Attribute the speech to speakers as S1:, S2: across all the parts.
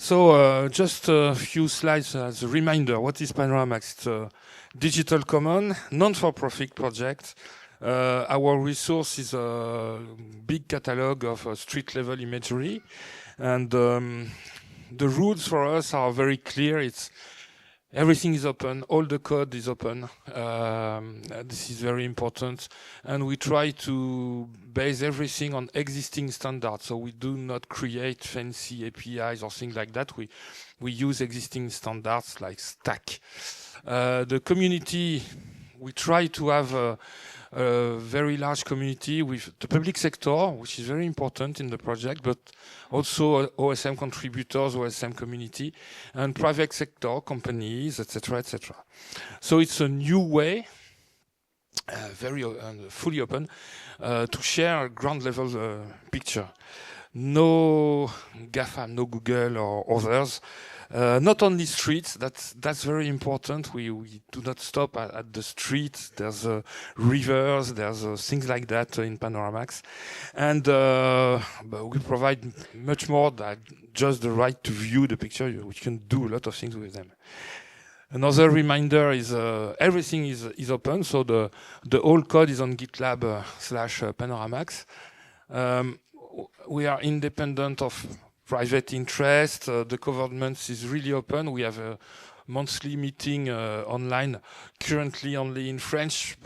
S1: So just a few slides as a reminder. What is Panoramax? It's a digital common, non-for-profit project. Our resource is a big catalog of street-level imagery. And the rules for us are very clear. Everything is open, all the code is open. This is very important. And we try to base everything on existing standards. So we do not create fancy APIs or things like that. We use existing standards like Stack. The community, we try to have a very large community with the public sector, which is very important in the project, but also OSM contributors, OSM community, and private sector companies, etc., etc. So it's a new way, very fully open, to share ground level picture. No GAFA, no Google or others. Not only streets, that's very important. We do not stop at the streets. There's rivers, there's things like that in Panoramax. And but we provide much more than just the right to view the picture. We can do a lot of things with them. Another reminder is everything is open. So the whole code is on GitLab /Panoramax. We are independent of private interest. The government is really open. We have a monthly meeting online, currently only in French.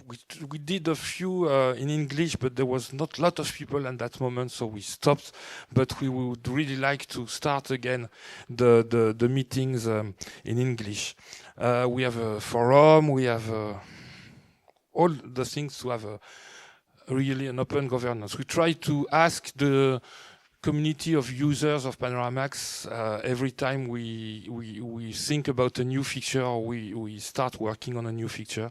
S1: We did a few in English, but there was not a lot of people at that moment, so we stopped. But we would really like to start again the meetings in English. We have a forum. We have all the things to have really an open governance. We try to ask the community of users of Panoramax every time we think about a new feature or we start working on a new feature.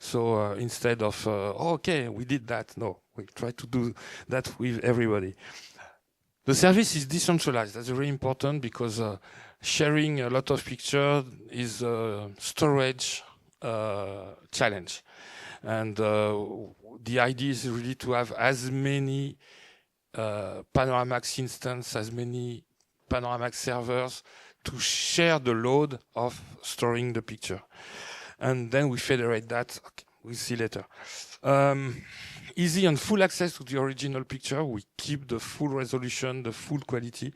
S1: So instead of, oh, okay, we did that, no, we try to do that with everybody. The service is decentralized. That's very important because sharing a lot of pictures is a storage challenge. And the idea is really to have as many Panoramax instance, as many Panoramax servers to share the load of storing the picture. And then we federate that. Okay, we'll see later. Easy and full access to the original picture. We keep the full resolution, the full quality.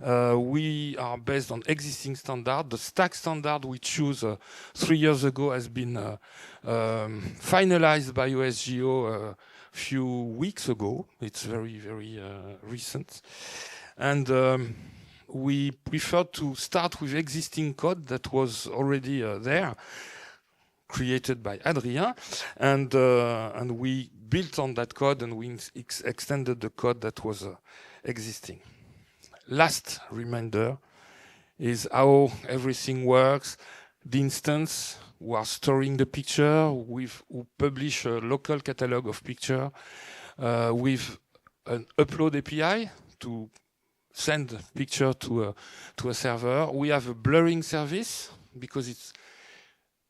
S1: We are based on existing standard. The stack standard we choose 3 years ago has been finalized by USGO few weeks ago. It's very, very recent. And we prefer to start with existing code that was already there, created by Adrien. And we built on that code and we extended the code that was existing. Last reminder is how everything works. The instance who are storing the picture, who publish a local catalog of picture with an upload API to send picture to a server. We have a blurring service because it's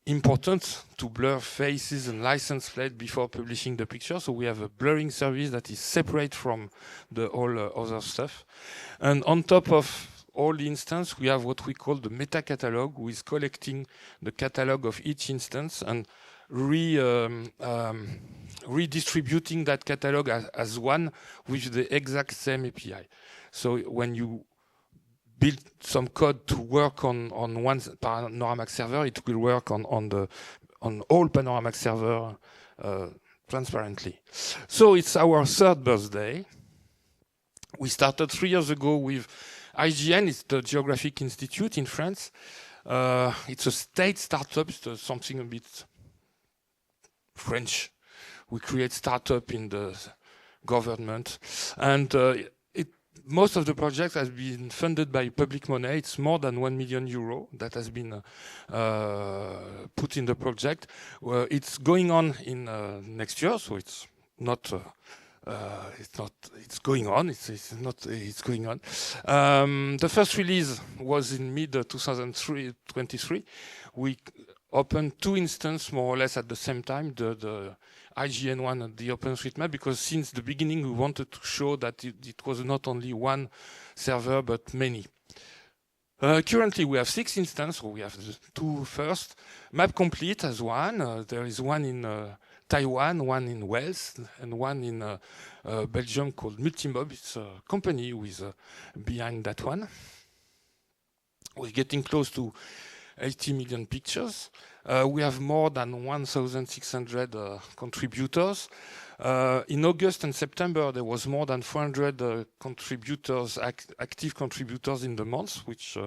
S1: important to blur faces and license plate before publishing the picture. So we have a blurring service that is separate from the all other stuff. And on top of all the instance, we have what we call the meta catalog, who is collecting the catalog of each instance and redistributing that catalog as one with the exact same API. So when you build some code to work on one Panoramax server, it will work on all Panoramax server transparently. So it's our third birthday. We started 3 years ago with IGN, it's the Geographic Institute in France. It's a state startup, it's something a bit French. We create startup in the government. And most of the project has been funded by public money. It's more than 1 million euro that has been put in the project. It's going on in next year, so it's not... it's going on. It's going on. The first release was in mid 2023. We opened 2 instances more or less at the same time, the IGN one and the OpenStreetMap, because since the beginning we wanted to show that it was not only one server but many. Currently, we have 6 instances. So we have the 2 first. Map Complete as one. There is one in Taiwan, one in Wales, and one in Belgium called Multimob. It's a company who is behind that one. We're getting close to 80 million pictures. We have more than 1,600 contributors. In August and September, there was more than 400 contributors, active contributors in the month, which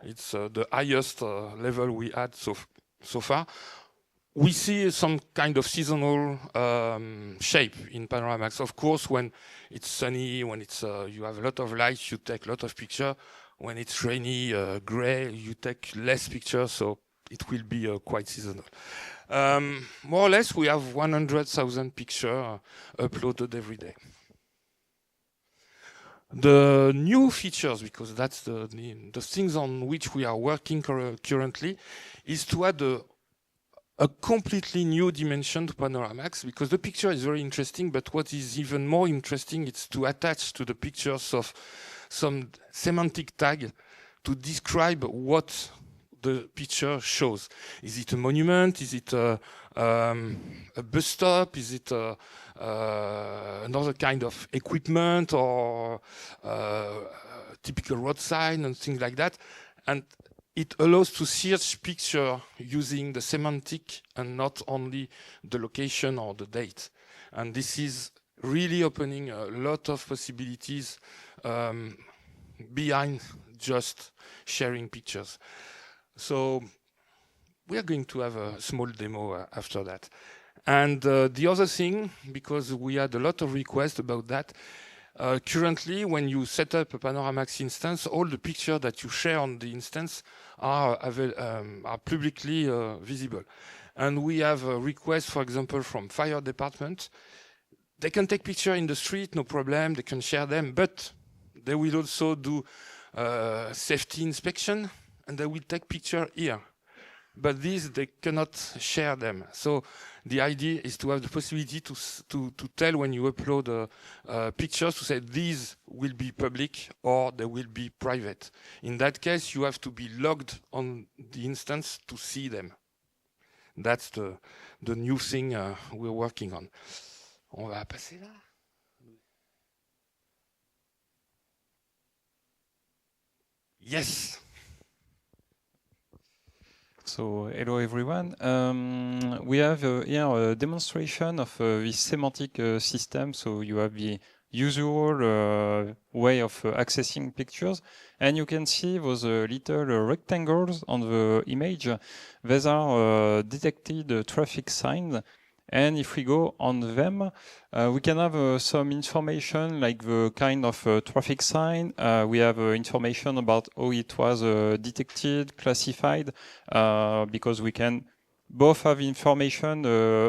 S1: it's the highest level we had so far. We see some kind of seasonal shape in Panoramax. Of course, when it's sunny, when it's you have a lot of light, you take a lot of pictures. When it's rainy, gray, you take less pictures, so it will be quite seasonal. More or less, we have 100,000 pictures uploaded every day. The new features, because that's the things on which we are working currently, is to add a completely new dimension to Panoramax, because the picture is very interesting, but what is even more interesting is to attach to the pictures of some semantic tag to describe what the picture shows. Is it a monument? Is it a bus stop? Is it another kind of equipment, or typical road sign and things like that? And it allows to search picture using the semantic and not only the location or the date. And this is really opening a lot of possibilities behind just sharing pictures. So we are going to have a small demo after that. And the other thing, because we had a lot of requests about that, currently when you set up a Panoramax instance, all the pictures that you share on the instance are publicly visible. And we have a request, for example, from fire department. They can take pictures in the street, no problem, they can share them, but they will also do safety inspection, and they will take picture here. But these, they cannot share them. So the idea is to have the possibility to tell when you upload pictures, to say these will be public or they will be private. In that case, you have to be logged on the instance to see them. That's the new thing we're working on. On va passer là. Yes.
S2: So, hello everyone. We have here a demonstration of this semantic system. So you have the usual way of accessing pictures, and you can see those little rectangles on the image. These are detected traffic signs. And if we go on them, we can have some information like the kind of traffic sign. We have information about how it was detected, classified, because we can both have information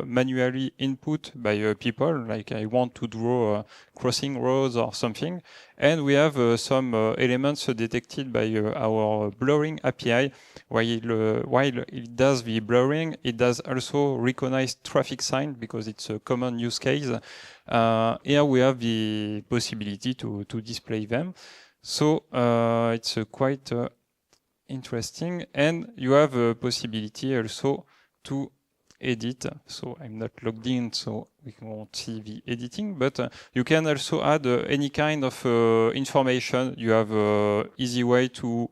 S2: manually input by people, like I want to draw crossing roads or something. And we have some elements detected by our blurring API. While it does the blurring, it does also recognize traffic sign because it's a common use case. Here we have the possibility to display them. So it's quite interesting. And you have a possibility also to edit. So I'm not logged in, so we won't see the editing, but you can also add any kind of information. You have an easy way to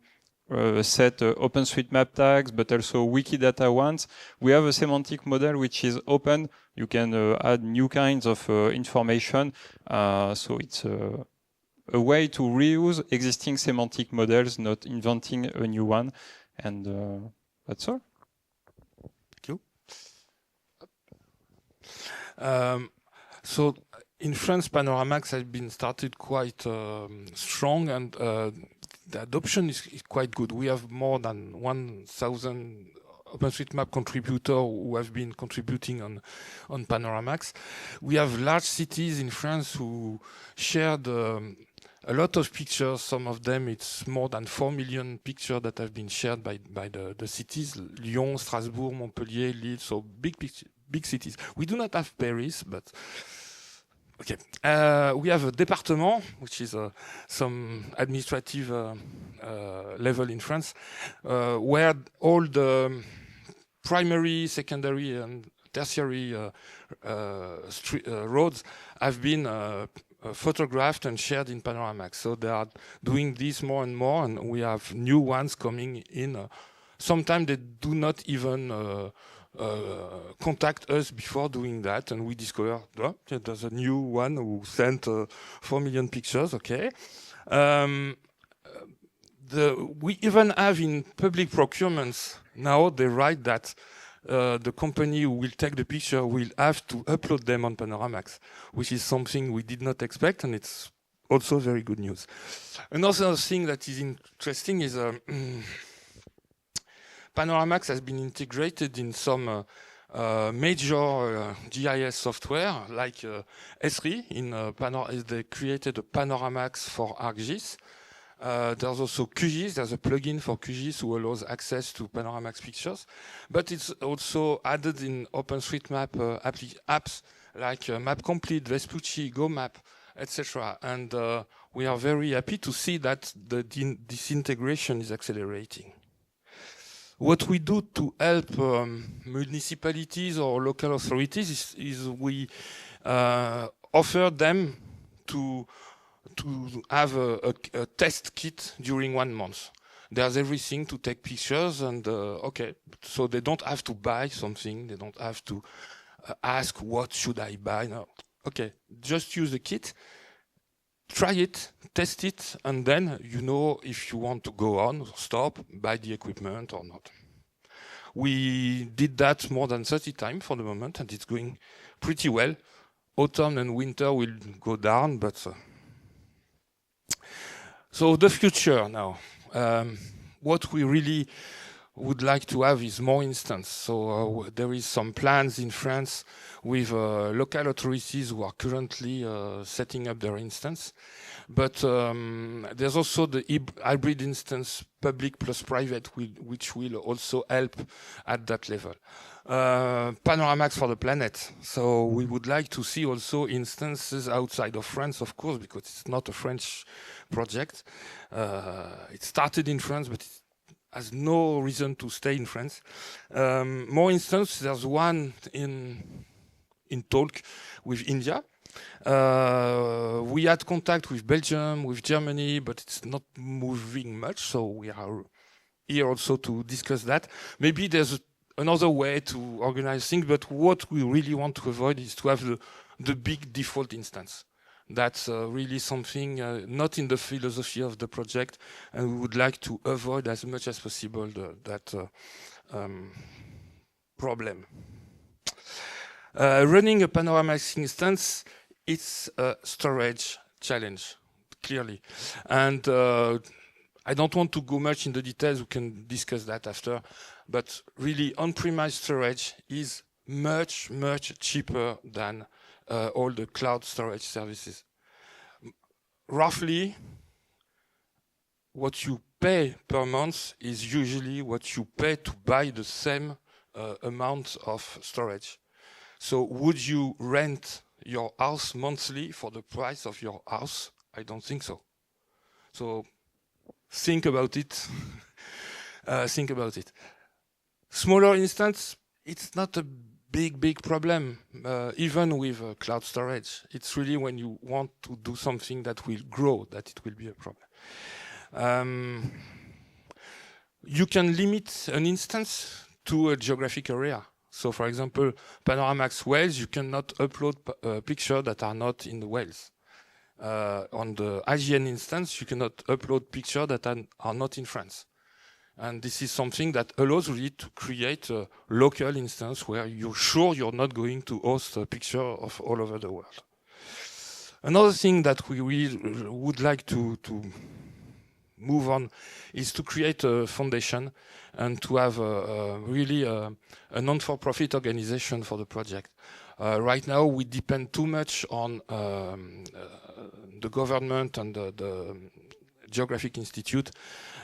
S2: set OpenStreetMap tags, but also Wikidata ones. We have a semantic model which is open. You can add new kinds of information. So it's a way to reuse existing semantic models, not inventing a new one. And that's all.
S1: So in France, Panoramax has been started quite strong, and the adoption is quite good. We have more than 1,000 OpenStreetMap contributors who have been contributing on Panoramax. We have large cities in France who shared a lot of pictures. Some of them, it's more than 4 million pictures that have been shared by the cities. Lyon, Strasbourg, Montpellier, Lille, so big cities. We do not have Paris, but Okay. We have a département, which is some administrative level in France, where all the primary, secondary, and tertiary roads have been photographed and shared in Panoramax. So they are doing this more and more, and we have new ones coming in. Sometimes they do not even contact us before doing that, and we discover there's a new one who sent 4 million pictures. Okay. We even have in public procurements now they write that the company who will take the picture will have to upload them on Panoramax, which is something we did not expect, and it's also very good news. Another thing that is interesting is Panoramax has been integrated in some major GIS software like thru. They created a Panoramax for ArcGIS. There's also QGIS. There's a plugin for QGIS who allows access to Panoramax pictures. But it's also added in OpenStreetMap apps like Map Complete, Vespucci, GoMap, etc. And we are very happy to see that this integration is accelerating. What we do to help municipalities or local authorities is we offer them to have a test kit during 1 month. There's everything to take pictures, and okay, so they don't have to buy something. They don't have to ask, what should I buy? No. Okay, just use the kit, try it, test it, and then you know if you want to go on, stop, buy the equipment or not. We did that more than 30 times for the moment, and it's going pretty well. Autumn and winter will go down, but... So the future now. What we really would like to have is more instances. So there is some plans in France with local authorities who are currently setting up their instance. But there's also the hybrid instance, public plus private, which will also help at that level. Panoramax for the planet. So we would like to see also instances outside of France, of course, because it's not a French project. It started in France, but it has no reason to stay in France. More instances, there's one in talk with India. We had contact with Belgium, with Germany, but it's not moving much, so we are here also to discuss that. Maybe there's another way to organize things, but what we really want to avoid is to have the big default instance. That's really something not in the philosophy of the project, and we would like to avoid as much as possible that problem. Running a Panoramax instance, it's a storage challenge, clearly. And I don't want to go much in the details, we can discuss that after, but really on-premise storage is much, much cheaper than all the cloud storage services. Roughly, what you pay per month is usually what you pay to buy the same amount of storage. So would you rent your house monthly for the price of your house? I don't think so. So think about it. Think about it. Smaller instance, it's not a big problem, even with cloud storage. It's really when you want to do something that will grow that it will be a problem. You can limit an instance to a geographic area. So, for example, Panoramax Wales, you cannot upload pictures that are not in the Wales. On the IGN instance, you cannot upload pictures that are not in France. And this is something that allows really to create a local instance where you're sure you're not going to host a picture of all over the world. Another thing that we really would like to move on is to create a foundation and to have really a non-for-profit organization for the project. Right now, we depend too much on the government and the Geographic Institute,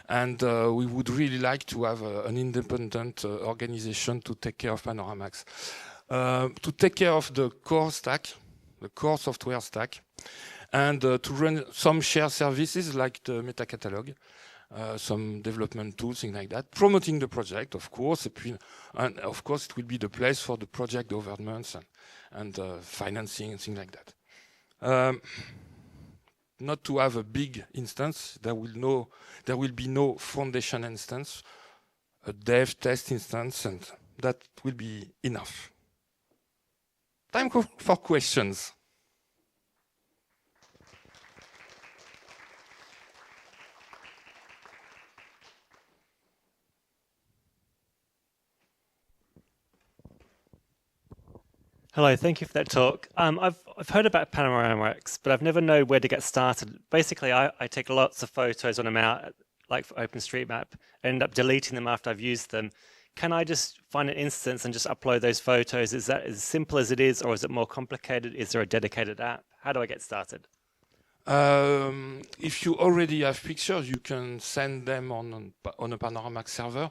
S1: and we would really like to have an independent organization to take care of Panoramax. To take care of the core stack, the core software stack, and to run some shared services like the meta catalog, some development tools, things like that, promoting the project, of course, and of course it will be the place for the project governance and financing and things like that. Not to have a big instance, there will be no foundation instance, a dev test instance, and that will be enough. Time for questions.
S3: Hello, thank you for that talk. I've heard about Panoramax, but I've never known where to get started. Basically, I take lots of photos when I'm out, like for OpenStreetMap, and end up deleting them after I've used them. Can I just find an instance and just upload those photos? Is that as simple as it is, or is it more complicated? Is there a dedicated app? How do I get started?
S1: If you already have pictures, you can send them on a Panoramax server.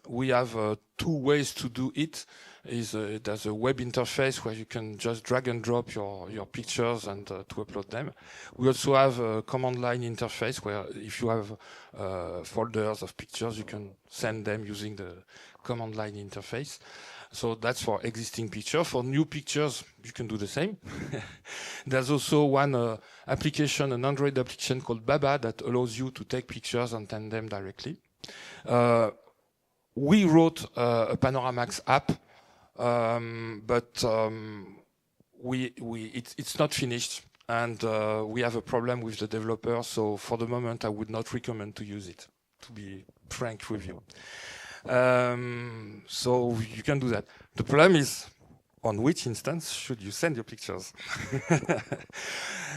S1: We have 2 ways to do it. There's a web interface where you can just drag and drop your pictures and to upload them. We also have a command line interface where if you have folders of pictures, you can send them using the command line interface. So that's for existing pictures. For new pictures, you can do the same. There's also one application, an Android application called Baba that allows you to take pictures and send them directly. We wrote a Panoramax app, but it's not finished, and we have a problem with the developer. So for the moment, I would not recommend to use it, to be frank with you. So you can do that. The problem is, on which instance should you send your pictures?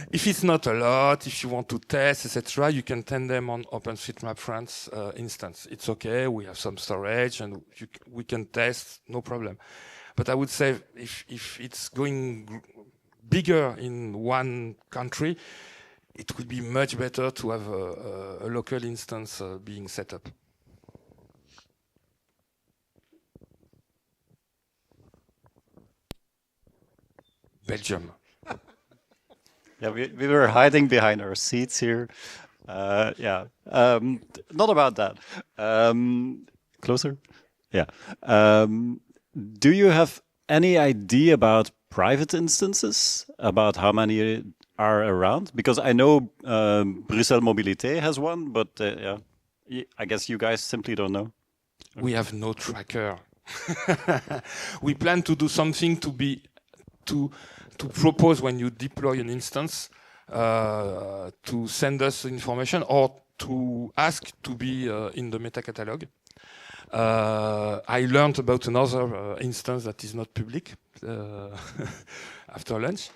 S1: If it's not a lot, if you want to test, etc., you can send them on OpenStreetMap France instance. It's okay, we have some storage, and we can test, no problem. But I would say if it's going bigger in one country, it would be much better to have a local instance being set up. Belgium.
S4: Yeah, we were hiding behind our seats here. Yeah, not about that. Closer? Yeah. Do you have any idea about private instances, about how many are around? Because I know Bruxelles Mobilité has one, but yeah, I guess you guys simply don't know.
S1: We have no tracker. We plan to do something to propose when you deploy an instance to send us information or to ask to be in the meta catalog. I learned about another instance that is not public after lunch.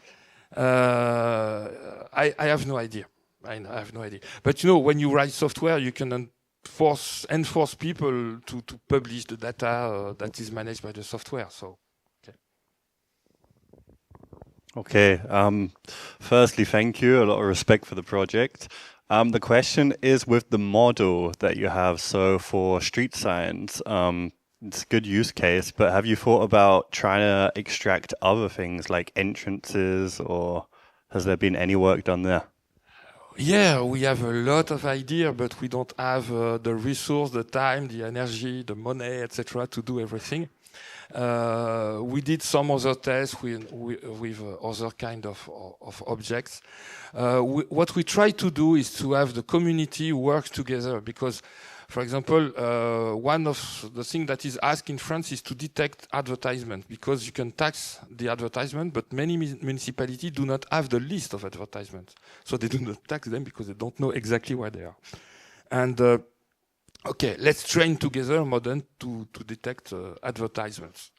S1: I have no idea. I have no idea. But you know, when you write software, you can enforce people to publish the data that is managed by the software. So.
S4: Okay. Firstly, thank you. A lot of respect for the project. The question is with the model that you have. So for street signs, it's a good use case, but have you thought about trying to extract other things like entrances, or has there been any work done there?
S1: Yeah, we have a lot of ideas, but we don't have the resource, the time, the energy, the money, etc. to do everything. We did some other tests with other kind of objects. What we try to do is to have the community work together because, for example, one of the things that is asked in France is to detect advertisement because you can tax the advertisement, but many municipalities do not have the list of advertisements. So they do not tax them because they don't know exactly where they are. And okay, let's train together modern to detect advertisements.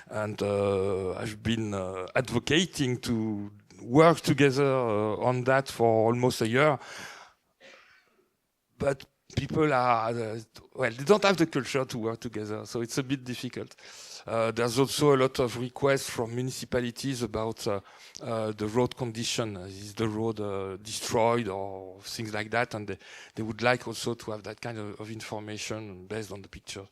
S1: And I've been advocating to work together on that for almost a year. But people are, well, they don't have the culture to work together, so it's a bit difficult. There's also a lot of requests from municipalities about the road condition. Is the road destroyed or things like that? And they would like also to have that kind of information based on the picture.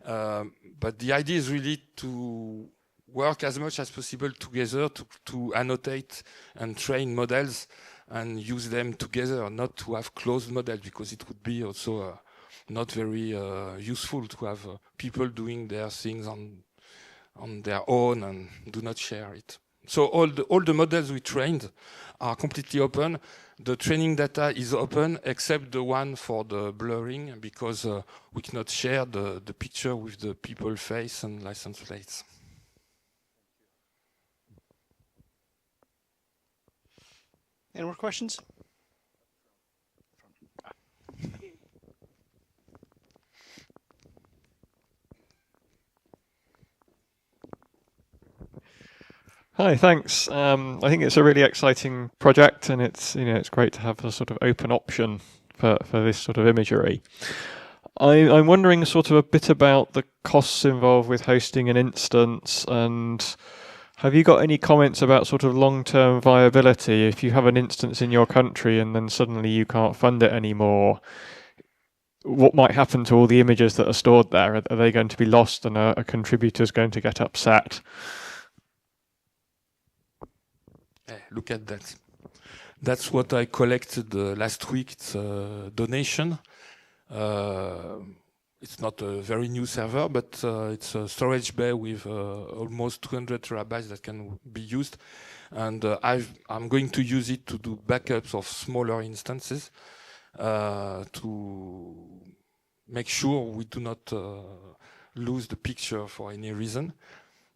S1: But the idea is really to work as much as possible together to annotate and train models and use them together, not to have closed models, because it would be also not very useful to have people doing their things on their own and do not share it. So all the models we trained are completely open. The training data is open except the one for the blurring, because we cannot share the picture with the people face and license plates.
S5: Any more questions?
S6: Hi, thanks. I think it's a really exciting project, and it's great to have a sort of open option for this sort of imagery. I'm wondering sort of a bit about the costs involved with hosting an instance, and have you got any comments about sort of long-term viability? If you have an instance in your country and then suddenly you can't fund it anymore, what might happen to all the images that are stored there? Are they going to be lost, and are contributors going to get upset?
S1: Look at that. That's what I collected last week. It's a donation. It's not a very new server, but it's a storage bay with almost 200 terabytes that can be used. And I'm going to use it to do backups of smaller instances to make sure we do not lose the picture for any reason.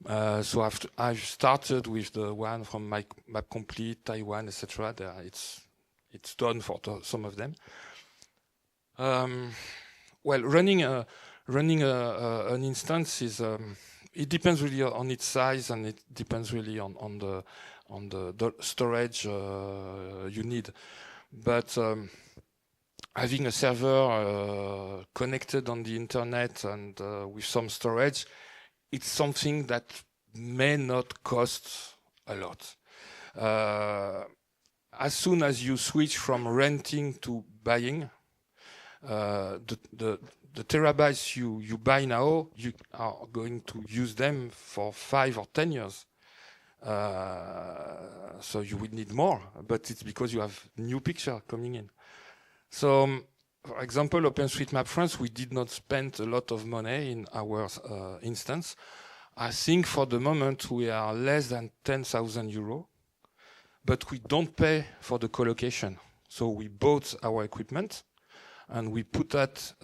S1: So I've started with the one from Map Complete, Taiwan, etc. It's done for some of them. Well, running an instance is it depends really on its size, and it depends really on the storage you need. But having a server connected on the internet and with some storage, it's something that may not cost a lot. As soon as you switch from renting to buying, the terabytes you buy now, you are going to use them for 5 or 10 years. So you will need more, but it's because you have new picture coming in. So, for example, OpenStreetMap France, we did not spend a lot of money in our instance. I think for the moment we are less than 10,000 euros, but we don't pay for the collocation. So we bought our equipment and we put that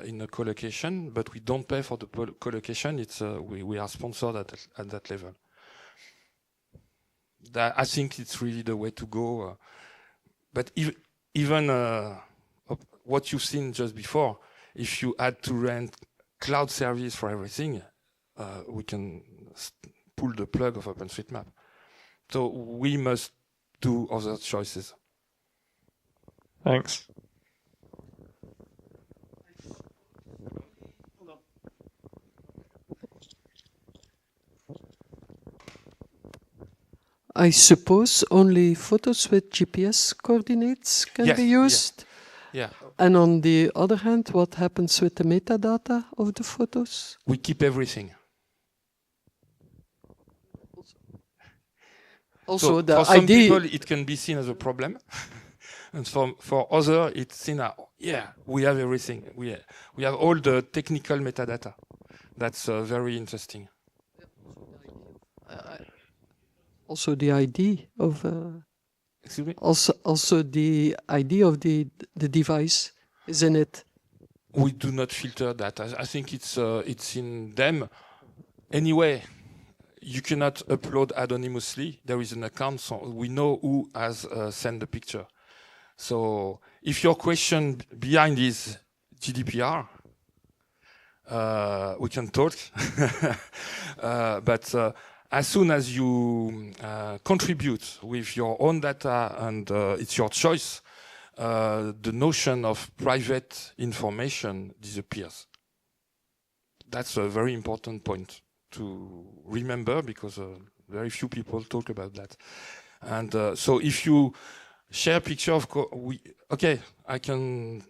S1: in a collocation, but we don't pay for the collocation. It's we are sponsored at that level. I think it's really the way to go. But even what you've seen just before, if you had to rent cloud service for everything, we can pull the plug of OpenStreetMap. So we must do other choices.
S6: Thanks.
S7: I suppose only photos with GPS coordinates can be used?
S1: Yeah.
S7: And on the other hand, what happens with the metadata of the photos?
S1: We keep everything.
S7: Also,
S1: so
S7: the
S1: for some
S7: ID...
S1: people, it can be seen as a problem. And for others, it's seen as, yeah, we have everything. We have all the technical metadata. That's very interesting.
S7: Also the ID of...
S1: Excuse me?
S7: Also the ID of the device is in it.
S1: We do not filter that. I think it's in them. Anyway, you cannot upload anonymously. There is an account, so we know who has sent the picture. So if your question behind is GDPR, we can talk. But as soon as you contribute with your own data and it's your choice, the notion of private information disappears. That's a very important point to remember, because very few people talk about that. And so if you share a picture of, okay, I can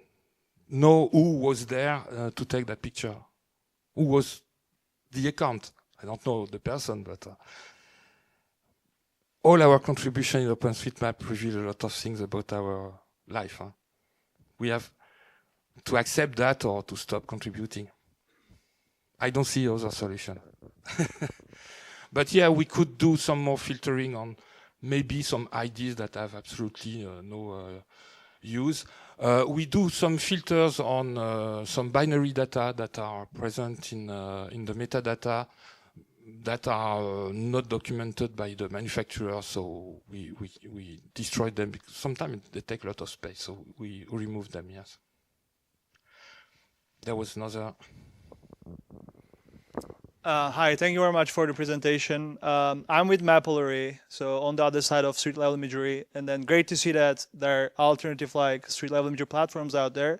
S1: know who was there to take that picture, who was the account. I don't know the person, but all our contribution in OpenStreetMap reveal a lot of things about our life. We have to accept that or to stop contributing. I don't see other solution. But yeah, we could do some more filtering on maybe some ideas that have absolutely no use. We do some filters on some binary data that are present in the metadata that are not documented by the manufacturer, so we destroy them because sometimes they take a lot of space, so we remove them, yes. There was another.
S8: Hi, thank you very much for the presentation. I'm with Mapillary, so on the other side of street level imagery, and then great to see that there are alternative like street level imagery platforms out there.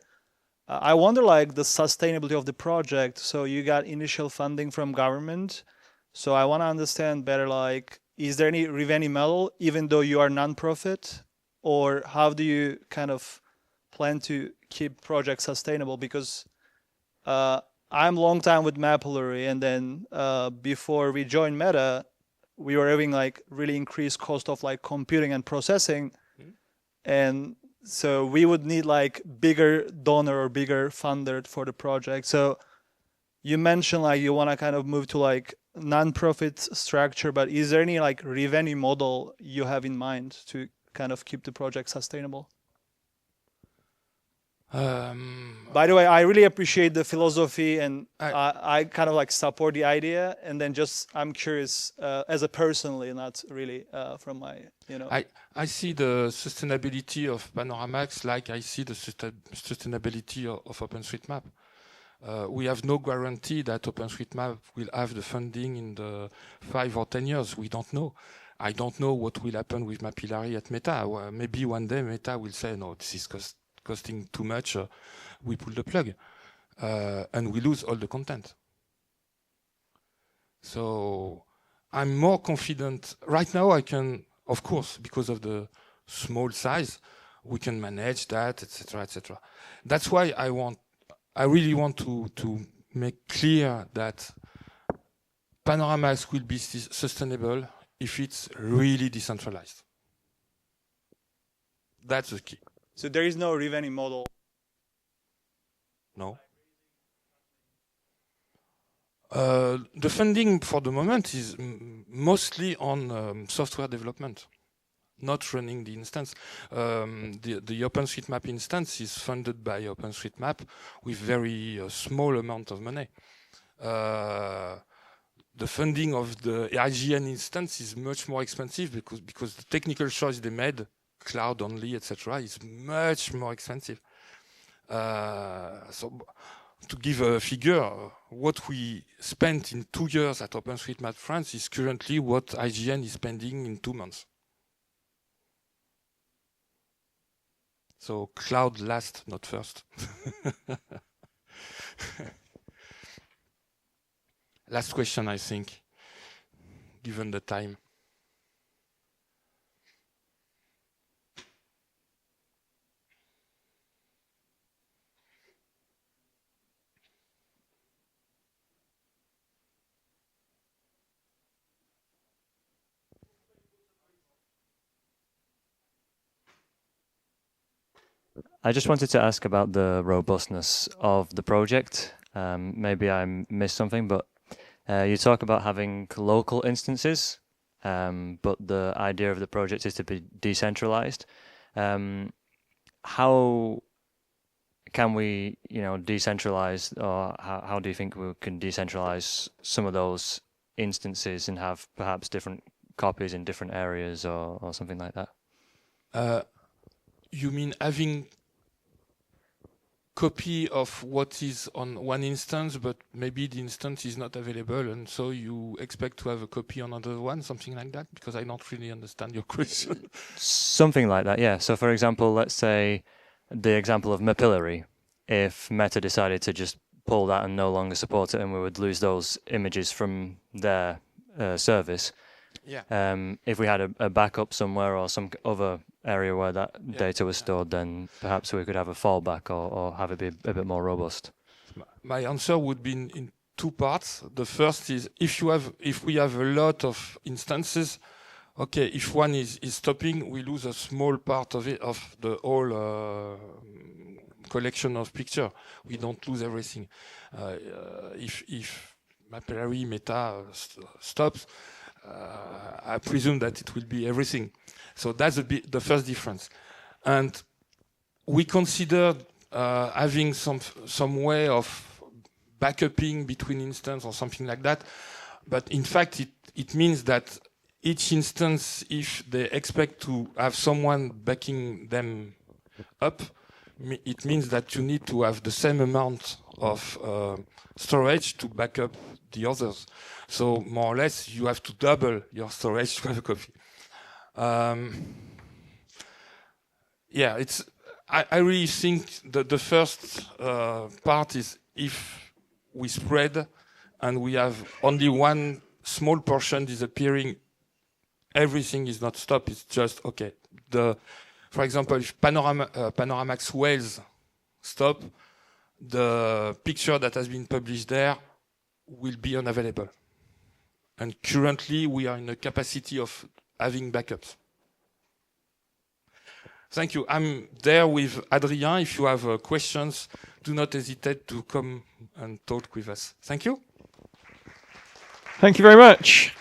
S8: I wonder like the sustainability of the project. So you got initial funding from government. So I want to understand better, like, is there any revenue model even though you are non-profit, or how do you kind of plan to keep projects sustainable? Because I'm long time with Mapillary, and then before we joined Meta, we were having like really increased cost of like computing and processing, and so we would need like bigger donor or bigger funder for the project. So you mentioned like you want to kind of move to like non-profit structure, but is there any like revenue model you have in mind to kind of keep the project sustainable? By the way, I really appreciate the philosophy, and I kind of like support the idea. And then just I'm curious as a personally, not really from my, you know.
S1: I see the sustainability of Panoramax like I see the sustainability of OpenStreetMap. We have no guarantee that OpenStreetMap will have the funding in the 5 or 10 years. We don't know. I don't know what will happen with Mapillary at Meta. Maybe one day Meta will say, no, this is costing too much. We pull the plug. And we lose all the content. So I'm more confident. Right now I can, of course, because of the small size, we can manage that, etc., etc. That's why I really want to make clear that Panoramax will be sustainable if it's really decentralized. That's the key.
S8: So there is no revenue model.
S1: No. The funding for the moment is mostly on software development, not running the instance. The OpenStreetMap instance is funded by OpenStreetMap with very small amount of money. The funding of the IGN instance is much more expensive because the technical choice they made, cloud only, etc., is much more expensive. So to give a figure, what we spent in 2 years at OpenStreetMap France is currently what IGN is spending in 2 months. So cloud last, not first. Last question, I think, given the time.
S9: I just wanted to ask about the robustness of the project. Maybe I missed something, but you talk about having local instances, but the idea of the project is to be decentralized. How can we, decentralize, or how do you think we can decentralize some of those instances and have perhaps different copies in different areas or something like that?
S1: You mean having copy of what is on one instance, but maybe the instance is not available, and so you expect to have a copy on another one, something like that? Because I don't really understand your question.
S9: Something like that, yeah. So for example, let's say the example of Mapillary. If Meta decided to just pull that and no longer support it, and we would lose those images from their service. Yeah. If we had a backup somewhere or some other area where that data was stored, then perhaps we could have a fallback or have it be a bit more robust.
S1: My answer would be in two parts. The first is if we have a lot of instances, okay, if one is stopping, we lose a small part of it, of the whole collection of picture. We don't lose everything. If Mapillary Meta stops, I presume that it will be everything. So that's the first difference. And we considered having some way of backupping between instances or something like that. But in fact, it means that each instance, if they expect to have someone backing them up, it means that you need to have the same amount of storage to back up the others. So more or less, you have to double your storage to have a copy. Yeah, I really think that the first part is if we spread and we have only one small portion disappearing, everything is not stopped. It's just okay. For example, if Panoramax Wales stop, the picture that has been published there will be unavailable. And currently, we are in a capacity of having backups. Thank you. I'm there with Adrien. If you have questions, do not hesitate to come and talk with us. Thank you.
S6: Thank you very much.